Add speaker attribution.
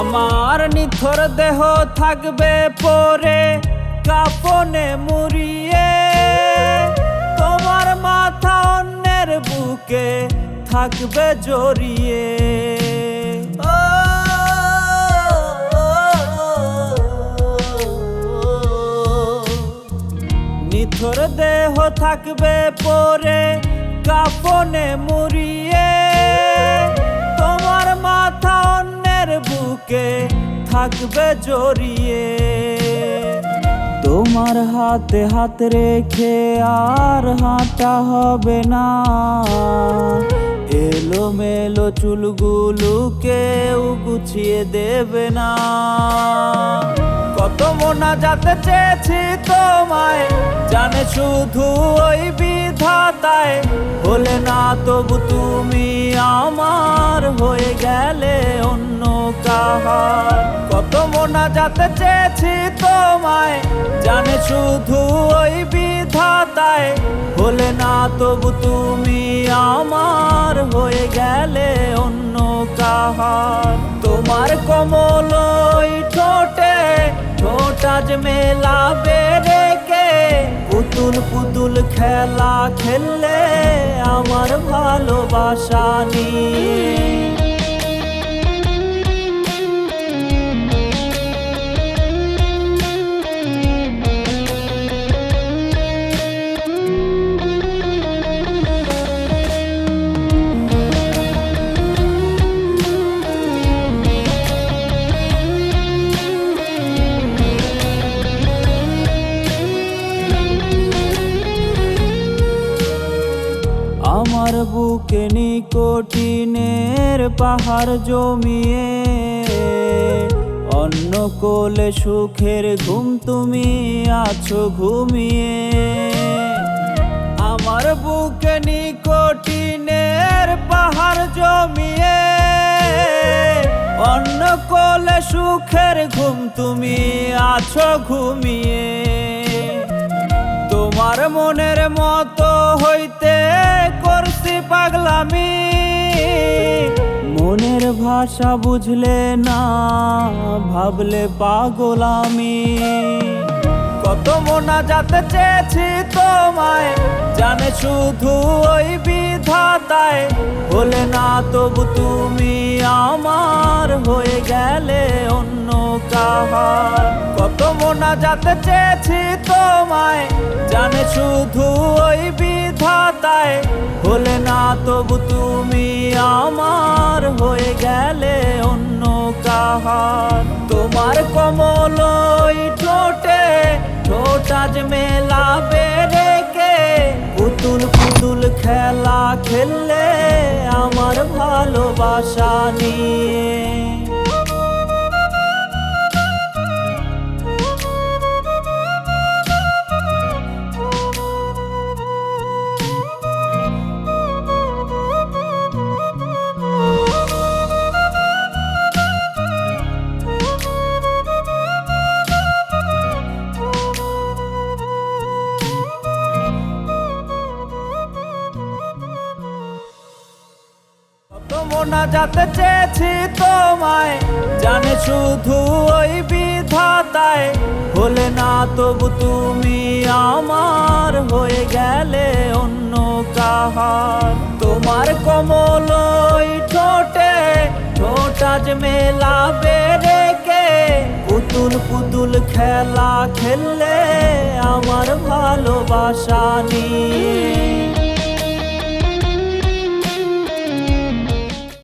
Speaker 1: আমার নিথর দেহ থাকবে পরে কাফনে মুড়িয়ে, তোমার মাথা অন্যের বুকে থাকবে জড়িয়ে। নিথর দেহ থাকবে পরে কাফনে মুড়িয়ে, তোমার মাথা অন্যের বুকে থাকবে জড়িয়ে। তোমার হাতে হাত রেখে আর হাঁটা হবে না, এলোমেলো চুলগুলো কেউ গুছিয়ে দেবে না। কত মোনাজাতে চেয়েছি তোমায়, জানে শুধু ওই বিধাতায়। হলে না তবু তুমি আমার, হয়ে গেলে অন্য কাহার। কত মোনাজাতে চেয়েছি তোমায়, জানে শুধু ওই বিধাতায়। হলে না তবু তুমি আমার, হয়ে গেলে অন্য কাহার। তোমার কমল ওই ঠোঁটে ঠোঁট আজ মেলাবে রেখে, পুতুল পুতুল খেলা খেললে আমার ভালোবাসা নিয়ে। আমার বুকে নিকোটিনের পাহাড় জমিয়ে, অন্য কোলে সুখের ঘুম তুমি আছো ঘুমিয়ে। আমার বুকে নিকোটিনের পাহাড় জমিয়ে, অন্য কোলে সুখের ঘুম তুমি আছো ঘুমিয়ে। তোমার মনের মতো হইতে করছি পাগলামি, মনের ভাষা বুঝলে না ভাবলে পাগল আমি। কত মোনাজাতে চেয়েছি তোমায়, জানে শুধু ওই বিধাতায়। হলে না তবু তুমি আমার, হয়ে গেলে অন্য কাহার। কত মোনাজাতে চেয়েছি তোমায়, জানে শুধু ওই বিধাতায়। হলে না তবু তুমি আমার, হয়ে গেলে অন্য কাহার। তোমার কমল ওই ঠোঁটে ঠোঁট আজ মেলাবে রেখে, পুতুল পুতুল খেলা খেললে আমার ভালোবাসা নিয়ে। মোনাজাতে চেয়েছি তোমায়, জানে শুধু ওই বিধাতায়। হলে না তবু তুমি আমার, হয়ে গেলে অন্য কাহার। তোমার কমল ওই ঠোঁটে ঠোঁট আজ মেলাবে রেখে, পুতুল পুতুল খেলা খেললে আমার ভালোবাসা নিয়ে।